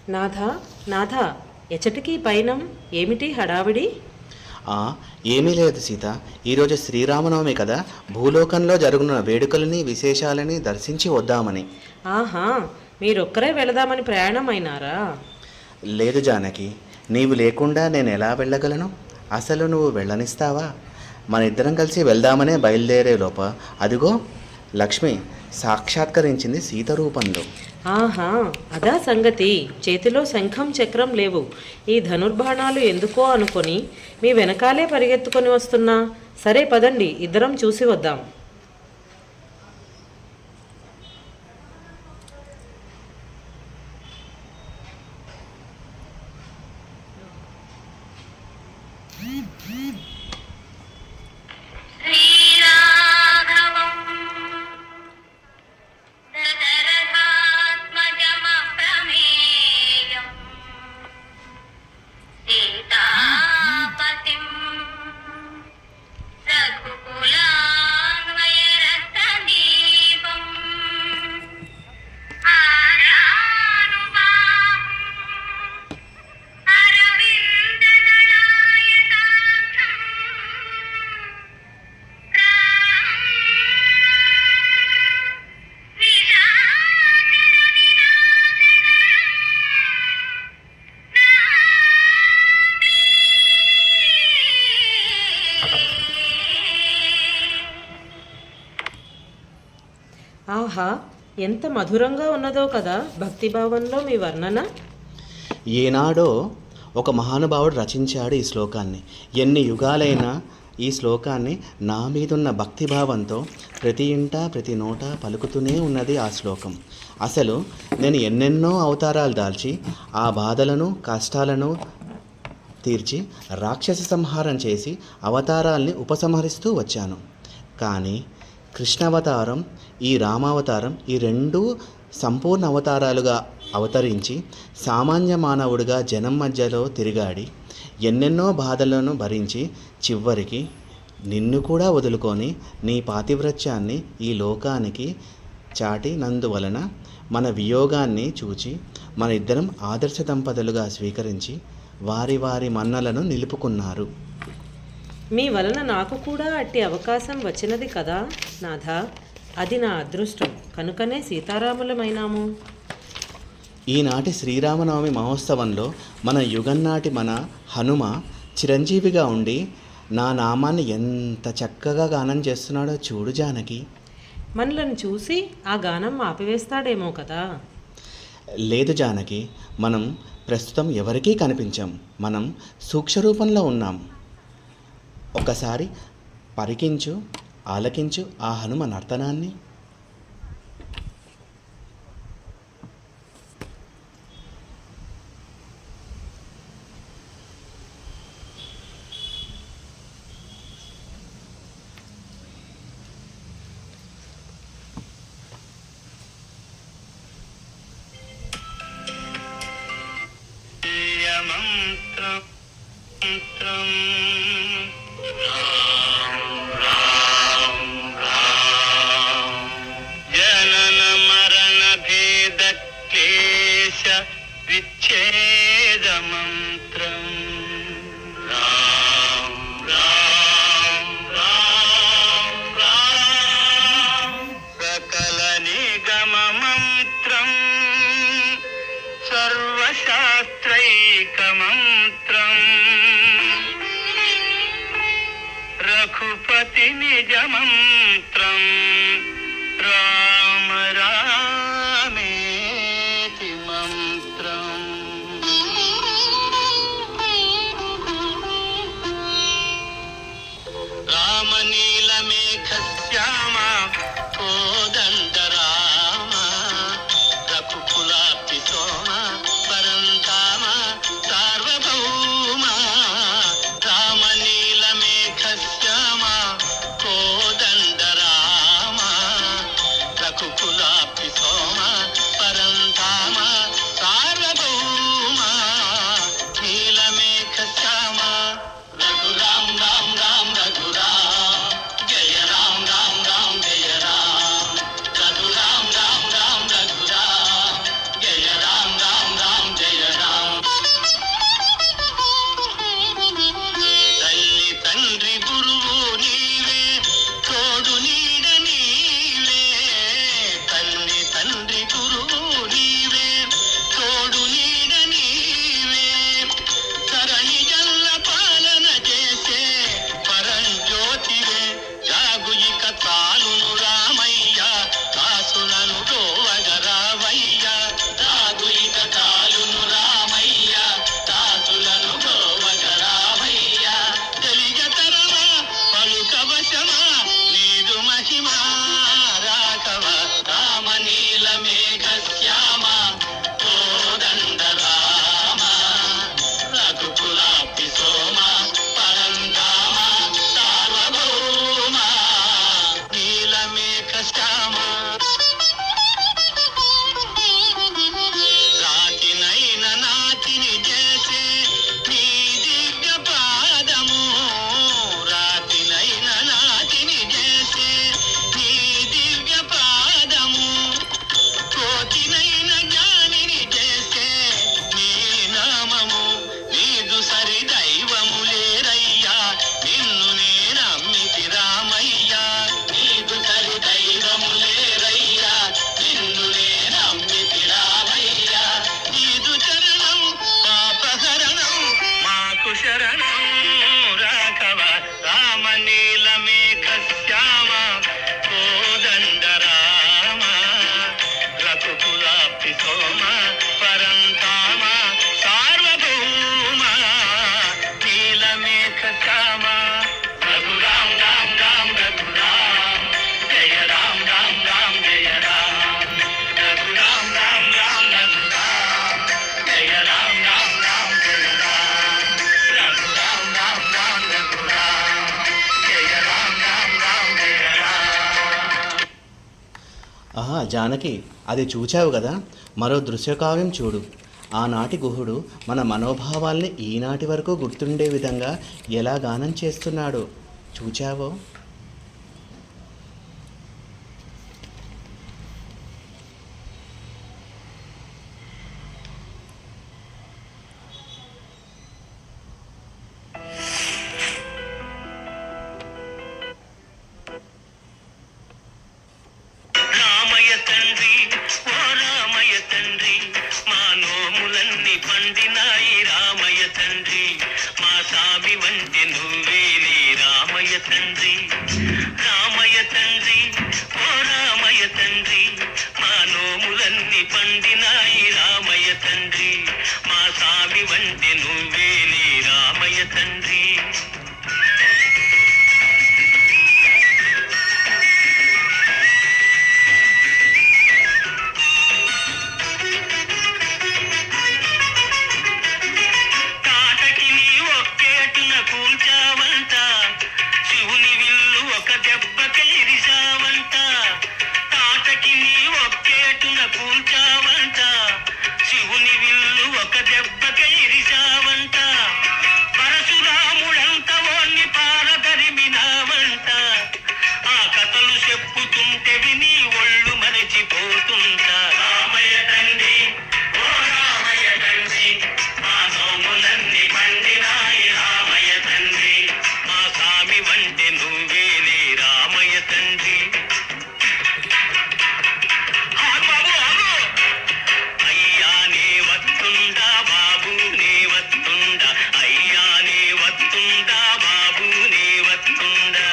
నాథా నాథా, ఎచటికి పైనం ఏమిటి హడావిడి? ఆ, ఏమీ లేదు సీత. ఈరోజు శ్రీరామనవమి కదా, భూలోకంలో జరుగుతున్న వేడుకలని విశేషాలని దర్శించి వద్దామని. ఆహా, మీరొక్కరే వెళదామని ప్రయాణం అయినారా? లేదు జానకి, నీవు లేకుండా నేను ఎలా వెళ్ళగలను? అసలు నువ్వు వెళ్ళనిస్తావా? మన ఇద్దరం కలిసి వెళ్దామనే బయలుదేరే లోప అదిగో లక్ష్మి సాక్షాత్కరించింది సీత రూపంలో. ఆహా, అదా సంగతి. చేతిలో శంఖం చక్రం లేవు. ఈ ధనుర్బాణాలు ఎందుకో అనుకొని మీ వెనకాలే పరిగెత్తుకొని వస్తున్నా. సరే పదండి, ఇద్దరం చూసి వద్దాం. ఆహా, ఎంత మధురంగా ఉన్నదో కదా భక్తిభావంలో మీ వర్ణన. ఏనాడో ఒక మహానుభావుడు రచించాడు ఈ శ్లోకాన్ని. ఎన్ని యుగాలైనా ఈ శ్లోకాన్ని నా మీదున్న భక్తిభావంతో ప్రతి ఇంట ప్రతి నోట పలుకుతూనే ఉన్నది ఆ శ్లోకం. అసలు నేను ఎన్నెన్నో అవతారాలు దాల్చి ఆ బాధలను కష్టాలను తీర్చి రాక్షస సంహారం చేసి అవతారాల్ని ఉపసంహరిస్తూ వచ్చాను. కానీ కృష్ణావతారం, ఈ రామావతారం, ఈ రెండూ సంపూర్ణ అవతారాలుగా అవతరించి సామాన్య మానవుడిగా జనం మధ్యలో తిరిగాడి ఎన్నెన్నో బాధలను భరించి చివరికి నిన్ను కూడా వదులుకొని నీ పాతివ్రత్యాన్ని ఈ లోకానికి చాటినందువలన మన వియోగాన్ని చూచి మన ఇద్దరం ఆదర్శ దంపతులుగా స్వీకరించి వారి వారి మన్నలను నిలుపుకున్నారు. మీ వలన నాకు కూడా అట్టి అవకాశం వచ్చినది కదా నాథా. అది నా అదృష్టం కనుకనే సీతారాములమైనాము. ఈనాటి శ్రీరామనవమి మహోత్సవంలో మన యుగన్నాటి మన హనుమ చిరంజీవిగా ఉండి నా నామాన్ని ఎంత చక్కగా గానం చేస్తున్నాడో చూడు జానకి. మనలను చూసి ఆ గానం ఆపివేస్తాడేమో కదా. లేదు జానకి, మనం ప్రస్తుతం ఎవరికీ కనిపించాం. మనం సూక్ష్మ రూపంలో ఉన్నాం. ఒకసారి పరికించు, ఆలకించు ఆ హనుమ నర్తనాన్ని. రఘుపతి నిజ మంత్రం రామ రామేతి మంత్రం. రామనీల మేఘ శ్యామ కోదండ రామ రఘుకులాప్తి సోమ పరంధామ సార్వభౌమ. రామనీల మేఘ శ్యామ కోదండ ఆహా జానకి, అది చూచావు కదా, మరో దృశ్యకావ్యం చూడు. ఆనాటి గుహుడు మన మనోభావాల్ని ఈనాటి వరకు గుర్తుండే విధంగా ఎలా గానం చేస్తున్నాడో చూచావో. రామయ్య తండ్రి ఓ రామయ్య తండ్రి మా నోములన్నీ పండినాయి రామయ్య తండ్రి మా సామి వంటి నువ్వేలే రామయ్య తండ్రి రామయ్య తండ్రి ఓ రామయ్య తండ్రి మా నోములన్నీ పండినాయి రామయ్య తండ్రి మా సామి వంటి నువ్వేలే రామయ్య తండ్రి తాటకి నీ ఒక్కేటున కూల్చావంట శివుని విల్లు ఒక దెబ్బకై ఇరిచావంట తాటకి నీ ఒక్కేటున కూల్చావంట శివుని విల్లు ఒక దెబ్బకై ఇరిచావంట పరశురాముడంత ఓన్ని పారదరిమినావంట ఆ కథలు చెప్పుతుంటే విని ఒళ్ళు మరచిపోతుంటా రామయ్య తండ్రి ఓ రామయ్య తండ్రి మా నోములన్నీ పండినాయి రామయ్య తండ్రి మా స్వామి వంటి నువ్వేలే రామయ్య తండ్రి ఆగు బాబు ఆగు అయ్యా నే వత్తుండా బాబు నే వత్తుండా అయ్యా నే వత్తుండా బాబు నే వత్తుండా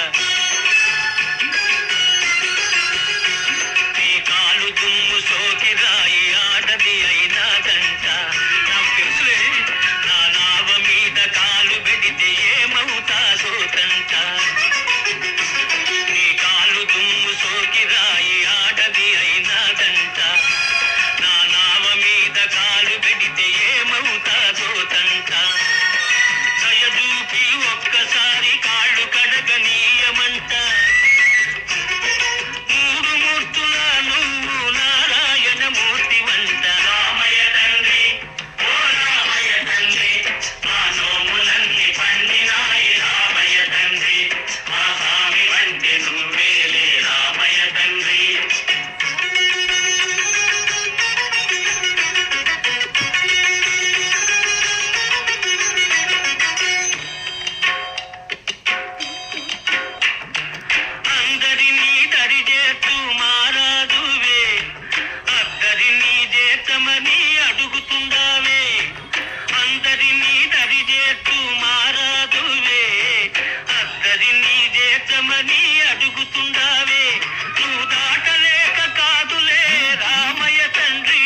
నీ కాలు దుమ్ము సోకి రాయి ఆడది అయినాదంట నాకు తెలుసులే నా నావ మీద కాలు పెడితే ఏమవుతాదో తంట నీ కాలు దుమ్ము సోకి రాయి ఆడది అయినాదంట నా నావ మీద కాలు పెడితే ఏమవుతాదో తంట దయచూపి ఒక్కసారి కాళ్ళు కడగనీయమంట మూడు మూర్తుల నువ్వు నారాయణ మూర్తి వంట రామయ్య తండ్రి ఓ రామయ్య తండ్రి మా నోములన్నీ పండినాయి రామయ్య తండ్రి మా స్వామి వంటి నువ్వేలే రామయ్య తండ్రి అందరినీ దరిచేస్తూ మారాదువే అద్దరినీ చేతమని అడుగుతుండావే అందరినీ దరిచేస్తూ మారాదువే అద్దరినీ చేతమని అడుగుతుండావే నువ్వు దాటలేక కాదులే రామయ్య తండ్రి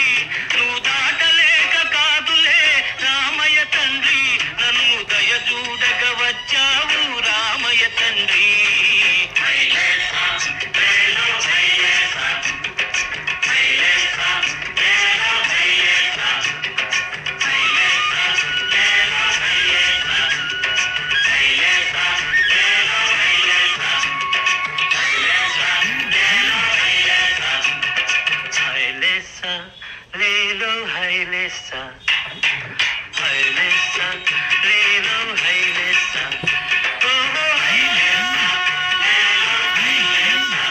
నువ్వు దాటలేక కాదులే రామయ్య తండ్రి నన్ను దయచూడగ వచ్చావు రామయ్య తండ్రి హైలేసా లేలో హైలేసా హైలేసా లేలో హైలేసా ఓహో హైలేసా లేలో హైలేసా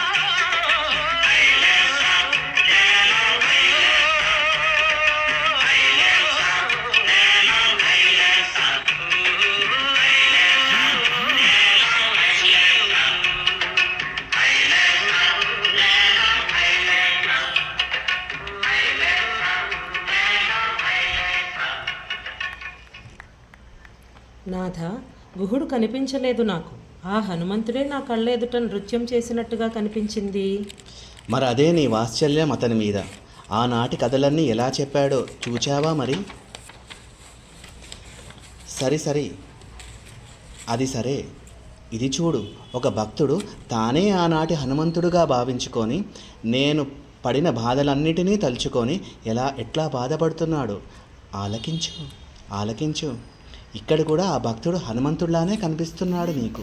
హైలేసా లేలో హైలేసా హైలేసా లేలో హైలేసా హైలేసా లేలో హైలేసా హైలేసా లేలో హైలేసా నాథ, గుహుడు కనిపించలేదు నాకు. ఆ హనుమంతుడే నా కళ్ళ ఎదుట నృత్యం చేసినట్టుగా కనిపించింది. మరి అదే నీ వాత్సల్యం అతని మీద. ఆనాటి కథలన్నీ ఎలా చెప్పాడో చూచావా మరి? సరి అది సరే, ఇది చూడు. ఒక భక్తుడు తానే ఆనాటి హనుమంతుడుగా భావించుకొని నేను పడిన బాధలన్నిటినీ తలుచుకొని ఎట్లా బాధపడుతున్నాడు. ఆలకించు. ఇక్కడ కూడా ఆ భక్తుడు హనుమంతుడిలానే కనిపిస్తున్నాడు నీకు.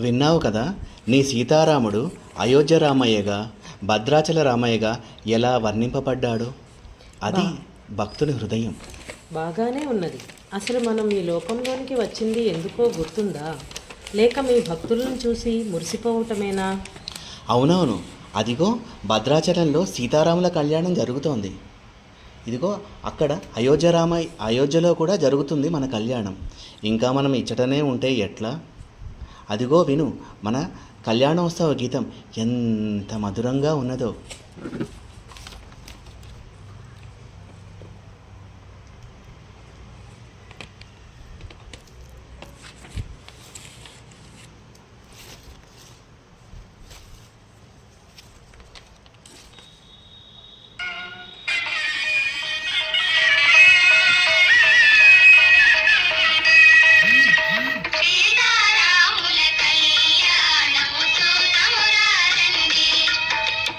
విన్నావు కదా, నీ సీతారాముడు అయోధ్య రామయ్యగా, భద్రాచల రామయ్యగా ఎలా వర్ణింపబడ్డాడు. అది భక్తుని హృదయం. బాగానే ఉన్నది. అసలు మనం ఈ లోకంలోనికి వచ్చింది ఎందుకో గుర్తుందా? లేక మీ భక్తులను చూసి మురిసిపోవటమేనా? అవునవును, అదిగో భద్రాచలంలో సీతారాముల కళ్యాణం జరుగుతోంది. ఇదిగో అక్కడ అయోధ్యలో కూడా జరుగుతుంది మన కళ్యాణం. ఇంకా మనం ఇచ్చటనే ఉంటే ఎట్లా? అదిగో విను, మన కళ్యాణోత్సవ గీతం ఎంత మధురంగా ఉన్నదో. సీతారాముల కళ్యాణము చూతమురారండి,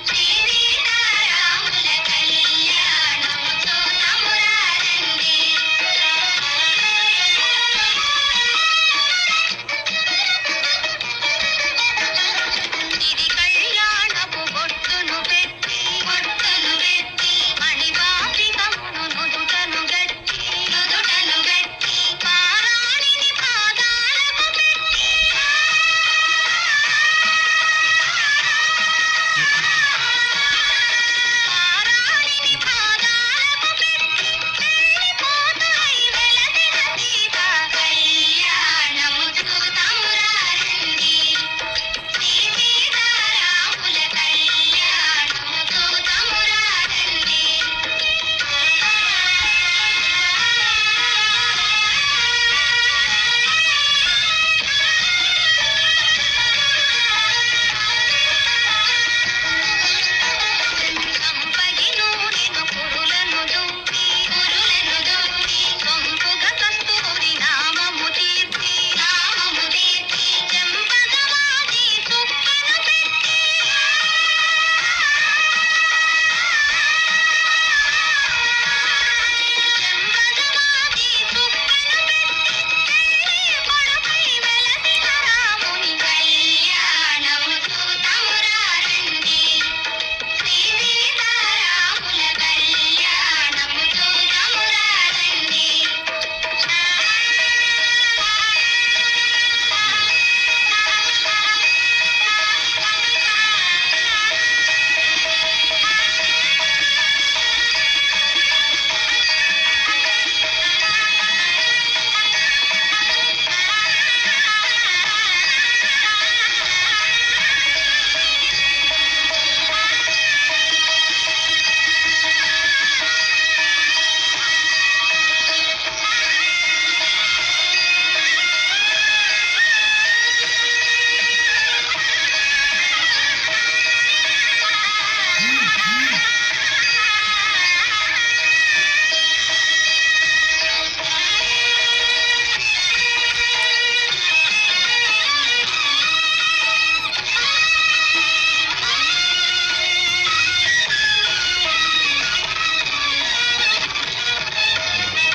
శ్రీ సీతారాముల కళ్యాణము చూతమురారండి. ఇది కళ్యాణపు బొట్టును పెట్టి మణివాపికమును నుదుటను గట్టి పారాణిని పాదాలకు పెట్టి పారాణిని పాదాలకు పెట్టి వెళ్ళిపోతాయి వెలసిన సీత కళ్యాణము చూతమురారండి, శ్రీ సీతారాముల కళ్యాణము చూతమురారండి. సంపగి నూనెను కురులను దువ్వి సొంపుగ కస్తూరి నామము తీర్చి చెంపగవాది చుక్కను పెట్టి చెంపగవాది చుక్కను పెట్టి కొడుకై వెలసిన రాముని కళ్యాణము చూతమురారండి, శ్రీ సీతారాముల కళ్యాణము చూతమురారండి.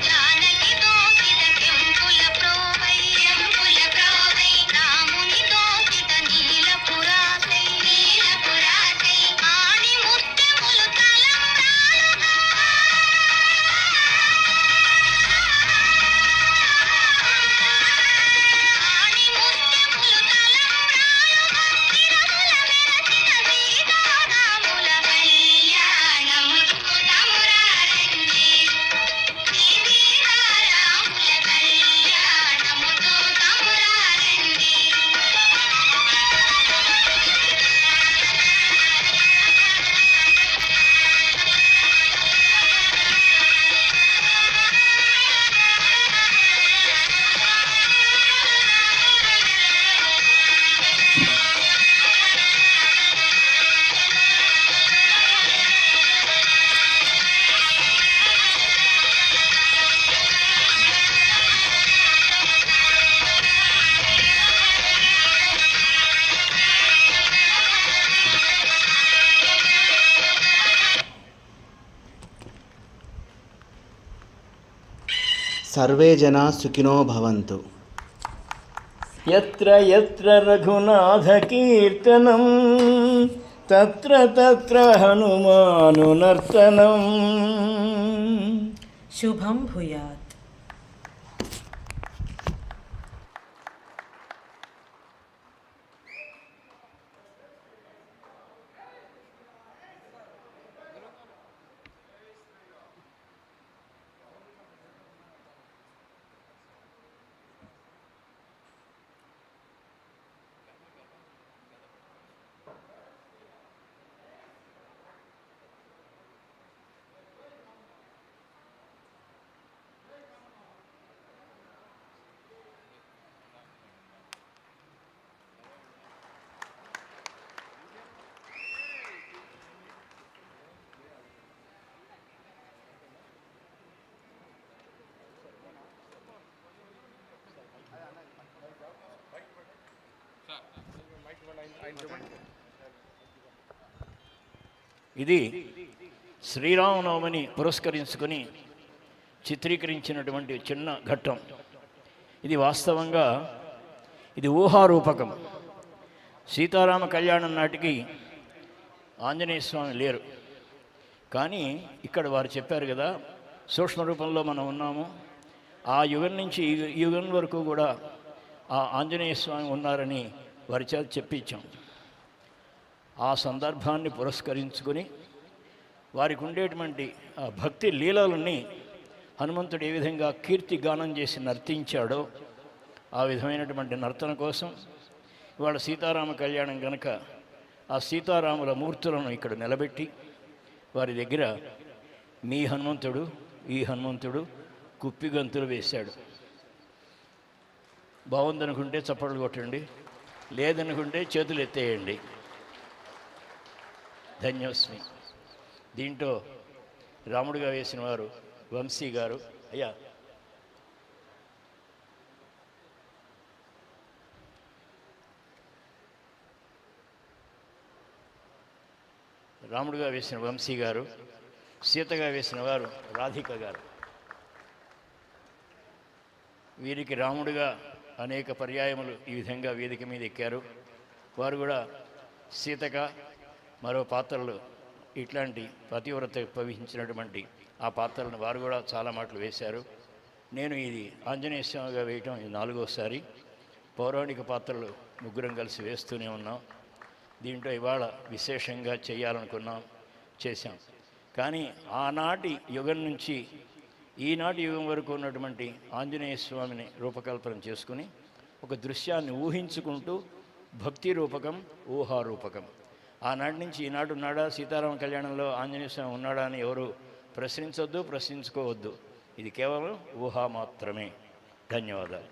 జానకి దోసిత కెంపుల ప్రోవై రాముని దోసిత నీలపురాసై ఆని ముత్యములు తలంబ్రాలుగా తిరుమల వెలసిన సీతారాముల కళ్యాణము చూతమురారండి, శ్రీ సీతారాముల కళ్యాణము చూతమురారండి. సర్వే జనా సుఖినో భవంతు. యత్ర యత్ర రఘునాథకీర్తనం తత్ర తత్ర హనుమానునర్తనం. శుభం భూయాత్. ఇది శ్రీరామనవమిని పురస్కరించుకొని చిత్రీకరించినటువంటి చిన్న ఘట్టం. ఇది వాస్తవంగా ఇది ఊహారూపకం. సీతారామ కళ్యాణం నాటికి ఆంజనేయ స్వామి లేరు, కానీ ఇక్కడ వారు చెప్పారు కదా, సూక్ష్మ రూపంలో మనం ఉన్నాము. ఆ యుగం నుంచి ఈ యుగం వరకు కూడా ఆ ఆంజనేయ స్వామి ఉన్నారని వారి చేత చెప్పించాం. ఆ సందర్భాన్ని పురస్కరించుకొని వారికి ఉండేటువంటి ఆ భక్తి లీలలని హనుమంతుడు ఏ విధంగా కీర్తి గానం చేసి నర్తించాడో ఆ విధమైనటువంటి నర్తన కోసం ఇవాళ సీతారామ కళ్యాణం కనుక ఆ సీతారాముల మూర్తులను ఇక్కడ నిలబెట్టి వారి దగ్గర మీ హనుమంతుడు ఈ హనుమంతుడు కుప్పిగంతులు వేశాడు. బాగుందనుకుంటే చప్పట్లు కొట్టండి, లేదనుకుంటే చేతులు ఎత్తేయండి. ధన్యోస్మి. దీంట్లో రాముడిగా వేసిన వారు వంశీ గారు. అయ్యా, రాముడిగా వేసిన వంశీ గారు, సీతగా వేసిన వారు రాధిక గారు. వీరికి రాముడిగా అనేక పర్యాయములు ఈ విధంగా వేదిక మీద ఎక్కారు. వారు కూడా సీతగా మరో పాత్రలు ఇట్లాంటి పతివ్రత ప్రవహించినటువంటి ఆ పాత్రలను వారు కూడా చాలా మాటలు వేశారు. నేను ఇది ఆంజనేయ స్వామిగా వేయటం ఇది 4వసారి. పౌరాణిక పాత్రలు ముగ్గురం కలిసి వేస్తూనే ఉన్నాం. దీంట్లో ఇవాళ విశేషంగా చేయాలనుకున్నాం, చేశాం. కానీ ఆనాటి యుగం నుంచి ఈనాటి యుగం వరకు ఉన్నటువంటి ఆంజనేయ స్వామిని రూపకల్పన చేసుకుని ఒక దృశ్యాన్ని ఊహించుకుంటూ భక్తి రూపకం, ఊహారూపకం. ఆనాటి నుంచి ఈనాడు ఉన్నాడా, సీతారామ కళ్యాణంలో ఆంజనేయ స్వామి ఉన్నాడా అని ఎవరు ప్రశ్నించొద్దు, ప్రశ్నించుకోవద్దు. ఇది కేవలం ఊహ మాత్రమే. ధన్యవాదాలు.